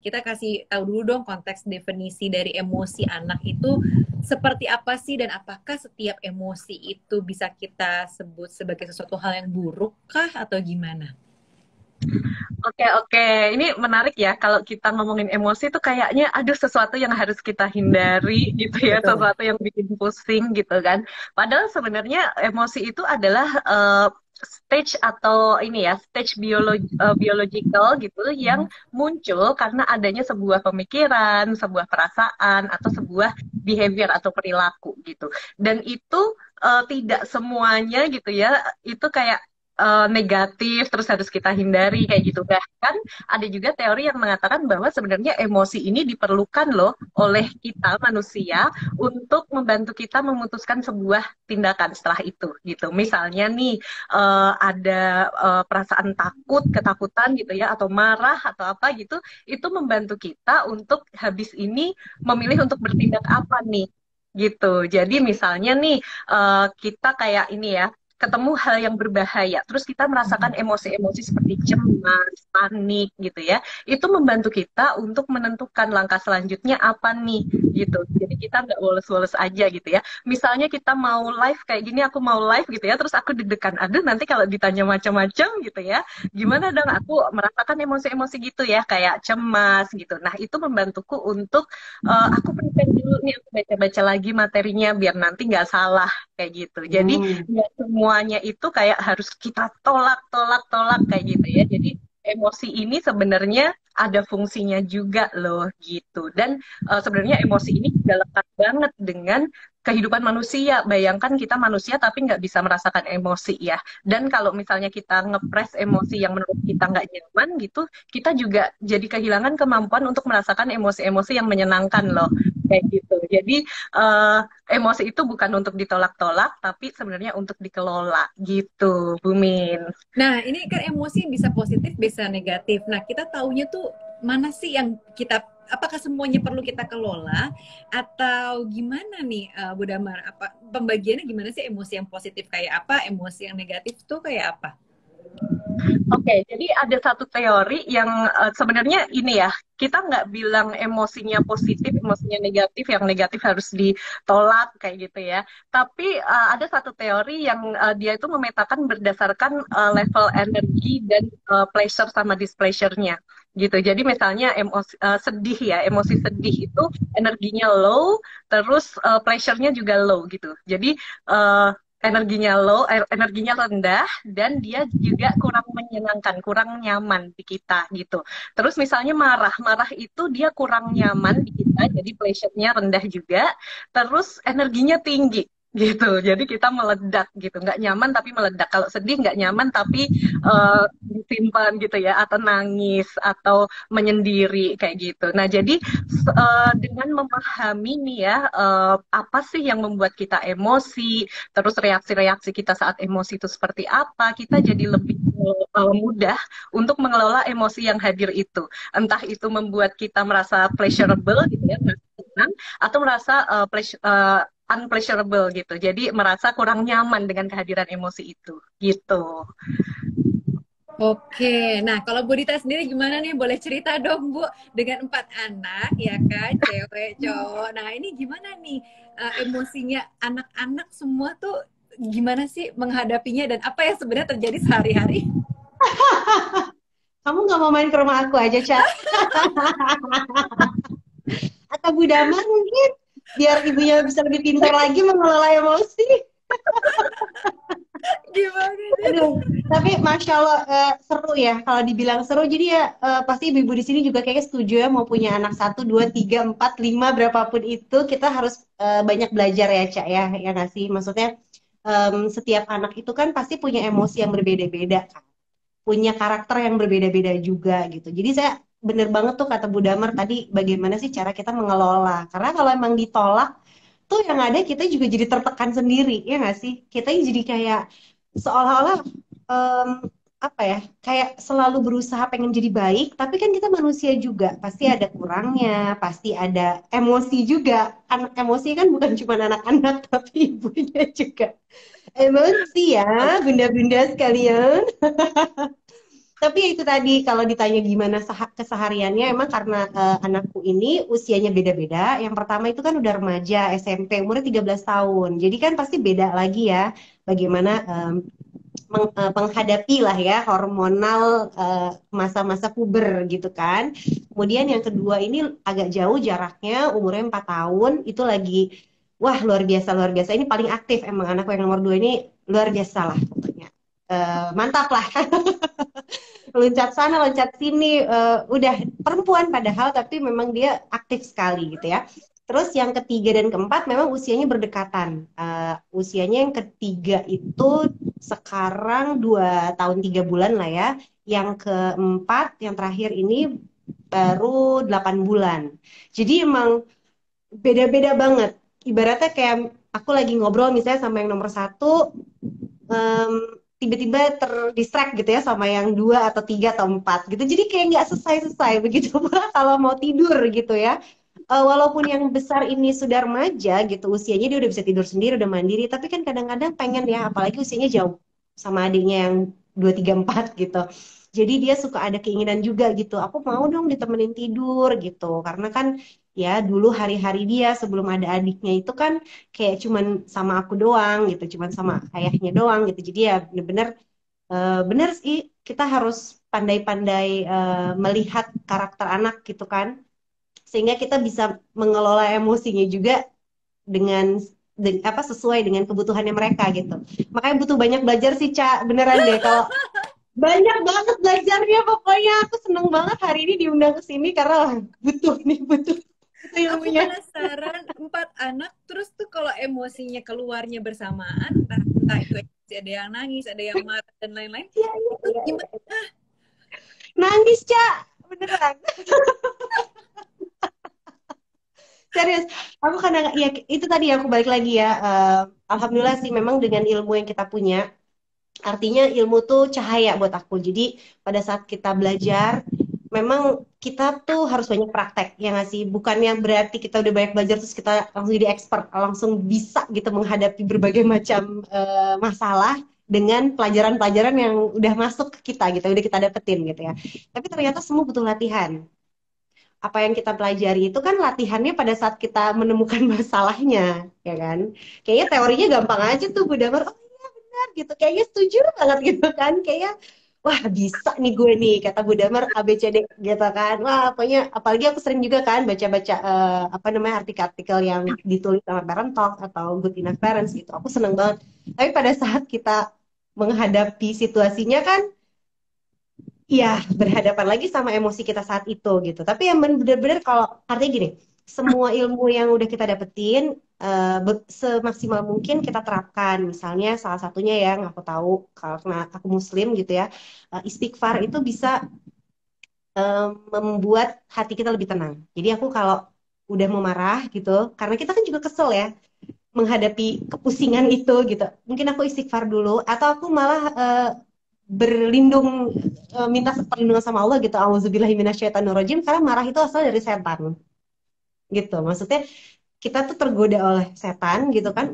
kita kasih tahu dulu dong konteks definisi dari emosi anak itu seperti apa sih, dan apakah setiap emosi itu bisa kita sebut sebagai sesuatu hal yang buruk kah atau gimana? Oke, oke. Ini menarik ya, kalau kita ngomongin emosi tuh kayaknya ada sesuatu yang harus kita hindari gitu ya, Betul. sesuatu yang bikin pusing gitu kan. Padahal sebenarnya emosi itu adalah stage atau ini ya, stage biological gitu yang Mhm. muncul karena adanya sebuah pemikiran, sebuah perasaan atau sebuah behavior atau perilaku gitu. Dan itu tidak semuanya gitu ya, itu kayak negatif terus harus kita hindari kayak gitu. Bahkan ada juga teori yang mengatakan bahwa sebenarnya emosi ini diperlukan loh oleh kita manusia untuk membantu kita memutuskan sebuah tindakan setelah itu gitu. Misalnya nih ada perasaan takut, ketakutan gitu ya, atau marah atau apa gitu, itu membantu kita untuk habis ini memilih untuk bertindak apa nih gitu. Jadi misalnya nih kita kayak ini ya, ketemu hal yang berbahaya, terus kita merasakan emosi-emosi seperti cemas, panik gitu ya, itu membantu kita untuk menentukan langkah selanjutnya apa nih gitu. Jadi kita nggak woles-woles aja gitu ya. Misalnya kita mau live kayak gini, aku mau live gitu ya, terus aku deg-degan, aduh nanti kalau ditanya macam-macam gitu ya, gimana dong, aku merasakan emosi-emosi gitu ya, kayak cemas gitu. Nah itu membantuku untuk aku prepare dulu nih, aku baca-baca lagi materinya biar nanti nggak salah kayak gitu. Jadi Hmm. nggak semuanya itu kayak harus kita tolak, tolak, tolak kayak gitu ya. Jadi emosi ini sebenarnya ada fungsinya juga loh gitu. Dan sebenarnya emosi ini juga lekat banget dengan kehidupan manusia. Bayangkan kita manusia tapi nggak bisa merasakan emosi ya. Dan kalau misalnya kita ngepres emosi yang menurut kita nggak nyaman gitu, kita juga jadi kehilangan kemampuan untuk merasakan emosi-emosi yang menyenangkan loh. Kayak gitu. Jadi eh, emosi itu bukan untuk ditolak-tolak, tapi sebenarnya untuk dikelola gitu, Bumin. Nah, ini kan emosi bisa positif, bisa negatif. Nah, kita taunya tuh mana sih yang kita, apakah semuanya perlu kita kelola atau gimana nih, Bu Damar? Apa pembagiannya gimana sih, emosi yang positif kayak apa, emosi yang negatif tuh kayak apa? Oke, jadi ada satu teori yang sebenarnya ini ya, kita nggak bilang emosinya positif, emosinya negatif, yang negatif harus ditolak kayak gitu ya. Tapi ada satu teori yang dia itu memetakan berdasarkan level energi dan pleasure sama displeasure-nya gitu. Jadi misalnya emosi sedih ya, emosi sedih itu energinya low, terus pleasure-nya juga low gitu. Jadi uh, energinya low, energinya rendah, dan dia juga kurang menyenangkan, kurang nyaman di kita gitu. Terus misalnya marah, marah itu dia kurang nyaman di kita, jadi pleasure-nya rendah juga, terus energinya tinggi gitu. Jadi kita meledak gitu, nggak nyaman tapi meledak. Kalau sedih nggak nyaman tapi disimpan gitu ya, atau nangis atau menyendiri kayak gitu. Nah jadi dengan memahami nih ya apa sih yang membuat kita emosi, terus reaksi-reaksi kita saat emosi itu seperti apa, kita jadi lebih mudah untuk mengelola emosi yang hadir itu. Entah itu membuat kita merasa pleasurable gitu ya, merasa senang, atau merasa unpleasurable gitu. Jadi merasa kurang nyaman dengan kehadiran emosi itu gitu. Oke, nah kalau Bu Dita sendiri gimana nih? Boleh cerita dong Bu, dengan 4 anak ya kan, cewek, cowok. Nah ini gimana nih, emosinya anak-anak semua tuh gimana sih menghadapinya, dan apa yang sebenarnya terjadi sehari-hari? Kamu nggak mau main ke rumah aku aja, Ca? Atau Bu Damar mungkin? Biar ibunya bisa lebih pintar lagi mengelola emosi. Gimana nih? Aduh, tapi Masya Allah seru ya. Kalau dibilang seru, jadi ya pasti ibu-ibu di sini juga kayaknya setuju ya, mau punya anak satu, dua, tiga, empat, lima, berapapun itu, kita harus banyak belajar ya, Cak ya nggak sih? Maksudnya setiap anak itu kan pasti punya emosi yang berbeda-beda kan, punya karakter yang berbeda-beda juga gitu. Jadi saya bener banget tuh kata Bu Damar tadi, bagaimana sih cara kita mengelola? Karena kalau emang ditolak, tuh yang ada kita juga jadi tertekan sendiri, ya nggak sih? Kita jadi kayak seolah-olah em, apa ya, kayak selalu berusaha pengen jadi baik, tapi kan kita manusia juga, pasti ada kurangnya, pasti ada emosi juga. Anak emosi kan bukan cuma anak-anak, tapi ibunya juga emosi ya, bunda-bunda sekalian. Tapi ya itu tadi kalau ditanya gimana kesehariannya, emang karena anakku ini usianya beda-beda. Yang pertama itu kan udah remaja, SMP, umurnya 13 tahun. Jadi kan pasti beda lagi ya bagaimana menghadapi lah ya hormonal masa-masa puber gitu kan. Kemudian yang kedua ini agak jauh jaraknya, umurnya 4 tahun, itu lagi wah luar biasa luar biasa. Ini paling aktif emang anakku yang nomor 2 ini luar biasa lah pokoknya. Mantap lah. Loncat sana, loncat sini, udah perempuan padahal tapi memang dia aktif sekali gitu ya. Terus yang ketiga dan keempat memang usianya berdekatan. Usianya yang ketiga itu sekarang 2 tahun 3 bulan lah ya. Yang keempat, yang terakhir ini baru 8 bulan. Jadi emang beda-beda banget. Ibaratnya kayak aku lagi ngobrol misalnya sama yang nomor satu, em, tiba-tiba terdistract gitu ya sama yang dua atau tiga atau empat gitu. Jadi kayak nggak selesai-selesai begitu pula kalau mau tidur gitu ya. Walaupun yang besar ini sudah remaja gitu usianya dia udah bisa tidur sendiri udah mandiri tapi kan kadang-kadang pengen ya apalagi usianya jauh sama adiknya yang 2 3 4 gitu jadi dia suka ada keinginan juga gitu aku mau dong ditemenin tidur gitu karena kan ya dulu hari-hari dia sebelum ada adiknya itu kan kayak cuman sama aku doang gitu cuman sama ayahnya doang gitu jadi ya bener-bener bener sih kita harus pandai-pandai melihat karakter anak gitu kan sehingga kita bisa mengelola emosinya juga dengan apa sesuai dengan kebutuhannya mereka gitu. Makanya butuh banyak belajar sih, Cak. Beneran deh kalau banyak banget belajarnya pokoknya aku seneng banget hari ini diundang ke sini karena butuh nih butuh itu Aku ilmunya. penasaran 4 anak terus tuh kalau emosinya keluarnya bersamaan, entah itu emosi, ada yang nangis, ada yang marah dan lain-lain, Iya, iya, itu iya. gimana? Nangis, Cak. Beneran. Serius. Aku kadang ya itu tadi aku balik lagi ya. Alhamdulillah sih memang dengan ilmu yang kita punya artinya ilmu tuh cahaya buat aku. Jadi pada saat kita belajar, memang kita tuh harus banyak praktek, ya nggak sih? Bukan yang berarti kita udah banyak belajar terus kita langsung jadi expert, langsung bisa gitu menghadapi berbagai macam masalah dengan pelajaran-pelajaran yang udah masuk ke kita gitu, udah kita dapetin gitu ya. Tapi ternyata semua butuh latihan. Apa yang kita pelajari itu kan latihannya pada saat kita menemukan masalahnya, ya kan? Kayaknya teorinya gampang aja tuh, Bu Damar. Oh iya benar gitu, kayaknya setuju banget gitu kan? Kayaknya wah bisa nih gue nih kata Bu Damar ABCD gitu kan. Wah pokoknya apalagi aku sering juga kan baca-baca apa namanya artikel-artikel yang ditulis sama Parent Talk atau Good Enough Parents gitu. Aku seneng banget. Tapi pada saat kita menghadapi situasinya kan iya, berhadapan lagi sama emosi kita saat itu gitu. Tapi yang benar-benar kalau artinya gini, semua ilmu yang udah kita dapetin semaksimal mungkin kita terapkan. Misalnya salah satunya yang aku tahu karena aku Muslim gitu ya, istighfar itu bisa membuat hati kita lebih tenang. Jadi aku kalau udah mau marah gitu, karena kita kan juga kesel ya menghadapi kepusingan itu gitu. Mungkin aku istighfar dulu atau aku malah berlindung minta perlindungan sama Allah gitu. Auzubillahi minasyaitonirrajim karena marah itu asal dari setan gitu. Maksudnya kita tuh tergoda oleh setan gitu kan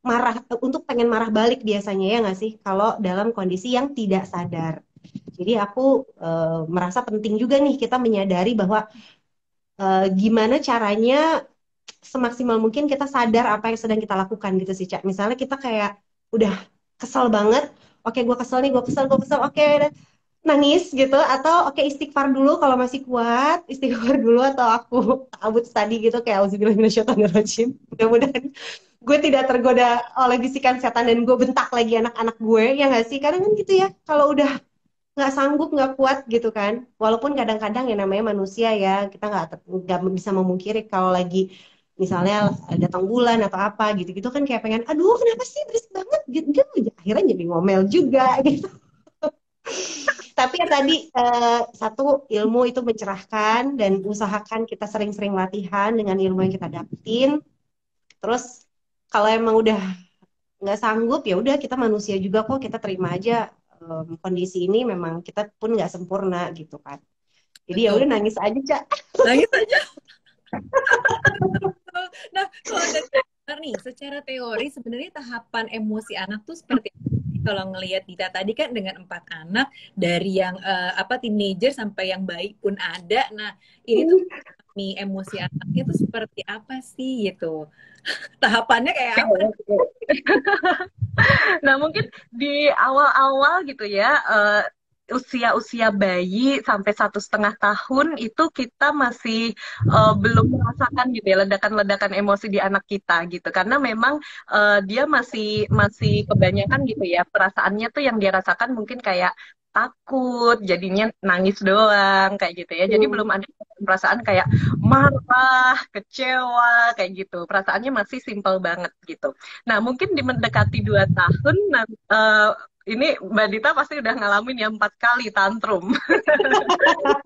marah untuk pengen marah balik biasanya ya nggak sih kalau dalam kondisi yang tidak sadar. Jadi aku merasa penting juga nih kita menyadari bahwa gimana caranya semaksimal mungkin kita sadar apa yang sedang kita lakukan gitu sih, Cak. Misalnya kita kayak udah kesel banget, oke gue kesel nih, gue kesel, oke nangis gitu, atau oke istighfar dulu kalau masih kuat, istighfar dulu atau aku abut tadi gitu kayak auzubillahiminasyaitonirrajim. Mudah-mudahan gue tidak tergoda oleh bisikan setan dan gue bentak lagi anak-anak gue, ya nggak sih? Kadang kan gitu ya, kalau udah nggak sanggup nggak kuat gitu kan walaupun kadang-kadang yang namanya manusia ya kita nggak bisa memungkiri kalau lagi misalnya datang bulan atau apa gitu-gitu kan kayak pengen aduh kenapa sih berisik banget gitu akhirnya jadi ngomel juga gitu tapi ya tadi satu ilmu itu mencerahkan dan usahakan kita sering-sering latihan dengan ilmu yang kita dapetin terus kalau emang udah nggak sanggup ya udah kita manusia juga kok kita terima aja kondisi ini memang kita pun nggak sempurna gitu kan jadi ya Betul. udah nangis aja Cak. Nangis aja. Nah, kalau dari nih, secara teori sebenarnya tahapan emosi anak tuh seperti apa? kalau ngelihat Dita tadi kan dengan 4 anak dari yang teenager sampai yang baik pun ada. Nah, ini tuh nih emosi anaknya tuh seperti apa sih gitu? Tahapannya kayak apa? Nah, mungkin di awal-awal gitu ya, usia-usia bayi sampai 1,5 tahun itu kita masih belum merasakan gitu ya ledakan-ledakan emosi di anak kita gitu, karena memang dia masih masih kebanyakan gitu ya perasaannya tuh yang dia rasakan mungkin kayak takut, jadinya nangis doang kayak gitu ya. Jadi belum ada perasaan kayak marah, kecewa kayak gitu. Perasaannya masih simpel banget gitu. Nah, mungkin di mendekati 2 tahun, ini Mbak Dita pasti udah ngalamin ya 4 kali tantrum.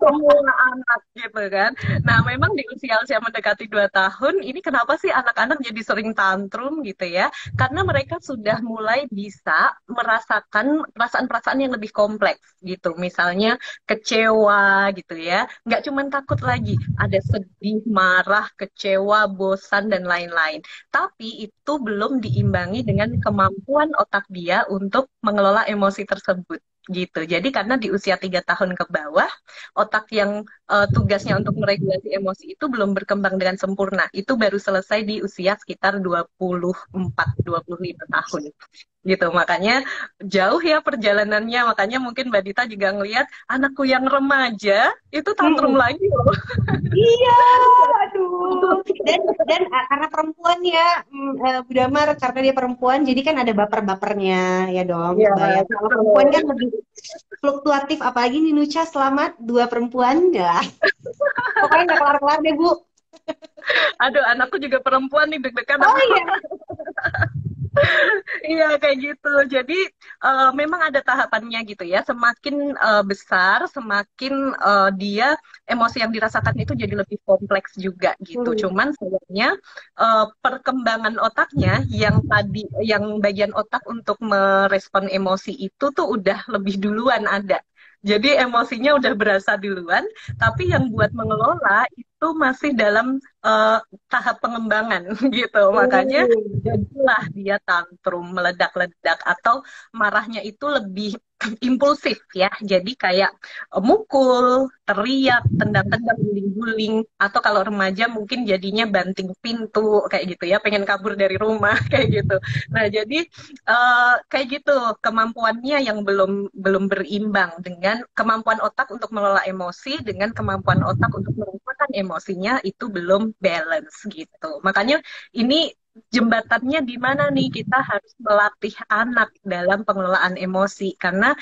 Semua anak gitu kan. Nah, memang di usia-usia mendekati 2 tahun, ini kenapa sih anak-anak jadi sering tantrum gitu ya? Karena mereka sudah mulai bisa merasakan perasaan-perasaan yang lebih kompleks gitu. Misalnya kecewa gitu ya. Nggak cuma takut lagi, ada sedih, marah, kecewa, bosan, dan lain-lain. Tapi itu belum diimbangi dengan kemampuan otak dia untuk mengelola emosi tersebut gitu. Jadi karena di usia 3 tahun ke bawah, otak yang tugasnya untuk meregulasi emosi itu belum berkembang dengan sempurna. Itu baru selesai di usia sekitar 24-25 tahun. Gitu. Makanya jauh ya perjalanannya. Makanya mungkin Mbak Dita juga ngelihat anakku yang remaja itu tantrum lagi loh. Iya, aduh. Dan karena perempuan ya, Bu Damar, karena dia perempuan, jadi kan ada baper-bapernya ya dong. Iya, Kebayang. Kalau perempuan kan lebih fluktuatif, apalagi nih Nucha selamat 2 perempuan, ya. Pokoknya nggak kelar-kelar deh, Bu. Aduh, anakku juga perempuan nih deg-degan. Oh iya. Iya kayak gitu. Jadi memang ada tahapannya gitu ya. Semakin besar, semakin dia emosi yang dirasakan itu jadi lebih kompleks juga gitu. Cuman sayangnya perkembangan otaknya yang tadi, yang bagian otak untuk merespon emosi itu tuh udah lebih duluan ada. Jadi emosinya udah berasa duluan, tapi yang buat mengelola itu masih dalam tahap pengembangan gitu. Makanya jadilah dia tantrum, meledak-ledak, atau marahnya itu lebih impulsif ya. Jadi kayak mukul, teriak, tendang-tendang, guling-guling, atau kalau remaja mungkin jadinya banting pintu kayak gitu ya, pengen kabur dari rumah kayak gitu. Nah, jadi kayak gitu kemampuannya yang belum belum berimbang dengan kemampuan otak untuk mengelola emosi dengan kemampuan otak untuk merasakan emosinya itu belum balance gitu. Makanya ini jembatannya di mana nih kita harus melatih anak dalam pengelolaan emosi, karena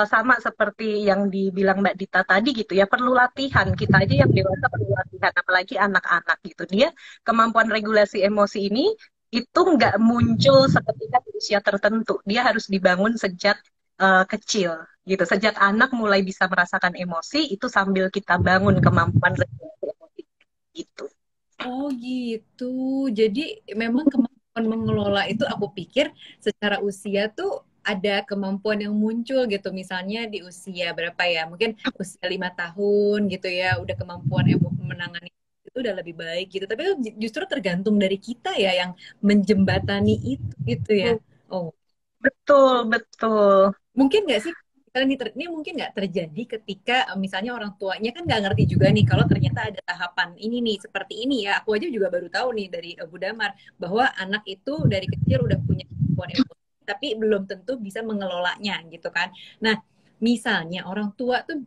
sama seperti yang dibilang Mbak Dita tadi gitu ya, perlu latihan. Kita aja yang dewasa perlu latihan, apalagi anak-anak gitu. Dia kemampuan regulasi emosi ini itu nggak muncul seketika di usia tertentu. Dia harus dibangun sejak kecil gitu. Sejak anak mulai bisa merasakan emosi, itu sambil kita bangun kemampuan regulasi emosi gitu. Oh gitu. Jadi memang kemampuan mengelola itu aku pikir secara usia tuh ada kemampuan yang muncul gitu. Misalnya di usia berapa ya? Mungkin usia 5 tahun gitu ya. Udah kemampuan menangani itu udah lebih baik gitu. Tapi itu justru tergantung dari kita ya yang menjembatani itu gitu ya. Oh, Betul, betul. mungkin nggak sih ini mungkin nggak terjadi ketika misalnya orang tuanya kan nggak ngerti juga nih kalau ternyata ada tahapan ini nih seperti ini ya. Aku aja juga baru tahu nih dari Bu Damar bahwa anak itu dari kecil udah punya kemampuan emosi tapi belum tentu bisa mengelolanya gitu kan. Nah, misalnya orang tua tuh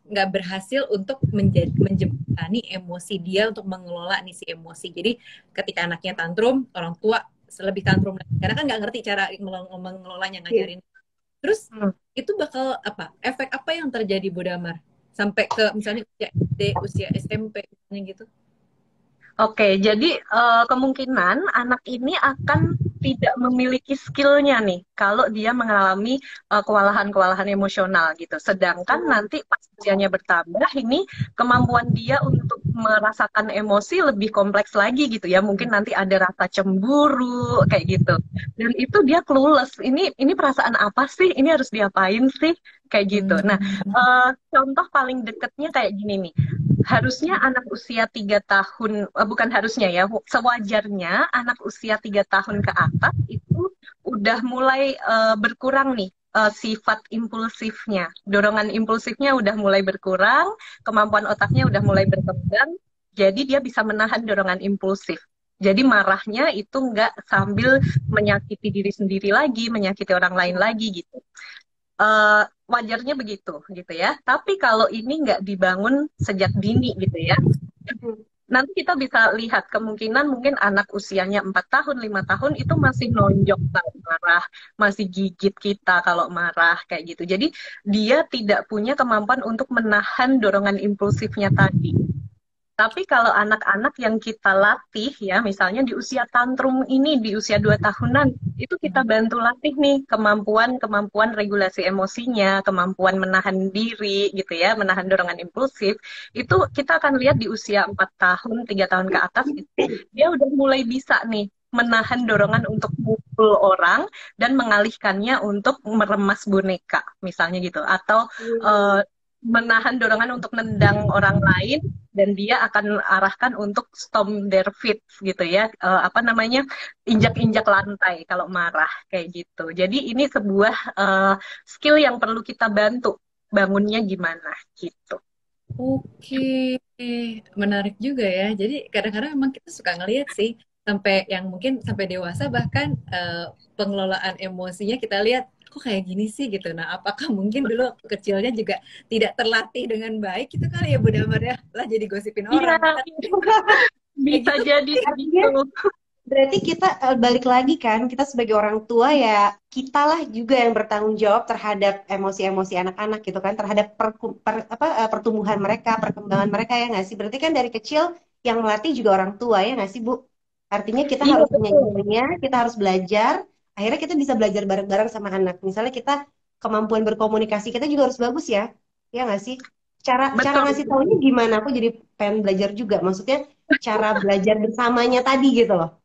nggak berhasil untuk menjembatani emosi dia untuk mengelola nih si emosi. Jadi ketika anaknya tantrum, orang tua lebih tantrum lagi karena kan nggak ngerti cara mengelolanya, ngajarin. Terus itu bakal apa? Efek apa yang terjadi Bu Damar? Sampai ke misalnya usia SD, usia SMP gitu. Oke, jadi kemungkinan anak ini akan tidak memiliki skillnya nih kalau dia mengalami kewalahan-kewalahan emosional gitu. Sedangkan nanti pas usianya bertambah ini kemampuan dia untuk merasakan emosi lebih kompleks lagi gitu ya. Mungkin nanti ada rasa cemburu kayak gitu. Dan itu dia clueless. Ini perasaan apa sih? Ini harus diapain sih? Kayak gitu. Nah, contoh paling deketnya kayak gini nih. Harusnya anak usia 3 tahun, bukan harusnya ya, sewajarnya anak usia 3 tahun ke atas itu udah mulai berkurang nih sifat impulsifnya. Dorongan impulsifnya udah mulai berkurang, kemampuan otaknya udah mulai berkembang, jadi dia bisa menahan dorongan impulsif. Jadi marahnya itu nggak sambil menyakiti diri sendiri lagi, menyakiti orang lain lagi gitu. Wajarnya begitu gitu ya. Tapi kalau ini nggak dibangun sejak dini gitu ya, nanti kita bisa lihat kemungkinan mungkin anak usianya 4 tahun, 5 tahun itu masih nonjok kalau marah, masih gigit kita kalau marah kayak gitu. Jadi dia tidak punya kemampuan untuk menahan dorongan impulsifnya tadi. Tapi kalau anak-anak yang kita latih ya, misalnya di usia tantrum ini, di usia 2 tahunan, itu kita bantu latih nih kemampuan regulasi emosinya, kemampuan menahan diri gitu ya, menahan dorongan impulsif. Itu kita akan lihat di usia 4 tahun, 3 tahun ke atas, dia udah mulai bisa nih menahan dorongan untuk mukul orang dan mengalihkannya untuk meremas boneka, misalnya gitu. Atau menahan dorongan untuk nendang orang lain dan dia akan arahkan untuk stomp their feet gitu ya, apa namanya, injak-injak lantai kalau marah kayak gitu. Jadi ini sebuah skill yang perlu kita bantu bangunnya gimana gitu. Oke, menarik juga ya. Jadi kadang-kadang memang kita suka ngelihat sih, sampai yang mungkin sampai dewasa bahkan pengelolaan emosinya kita lihat kok kayak gini sih gitu. Nah, apakah mungkin dulu waktu kecilnya juga tidak terlatih dengan baik itu kali ya Bu Damar ya, lah jadi gosipin Iya, orang. Kayak bisa gitu. jadi Artinya begitu. berarti kita balik lagi kan, kita sebagai orang tua ya, kitalah juga yang bertanggung jawab terhadap emosi-emosi anak-anak gitu kan, terhadap pertumbuhan mereka, perkembangan mereka ya nggak sih? Berarti kan dari kecil yang melatih juga orang tua ya nggak sih Bu? Artinya kita Iya harus punya betul. ilmunya, kita harus belajar, akhirnya kita bisa belajar bareng-bareng sama anak. Misalnya kita kemampuan berkomunikasi kita juga harus bagus ya nggak sih? Cara cara Betul. ngasih taunya gimana? Aku jadi pengen belajar juga. Maksudnya cara belajar bersamanya tadi gitu loh.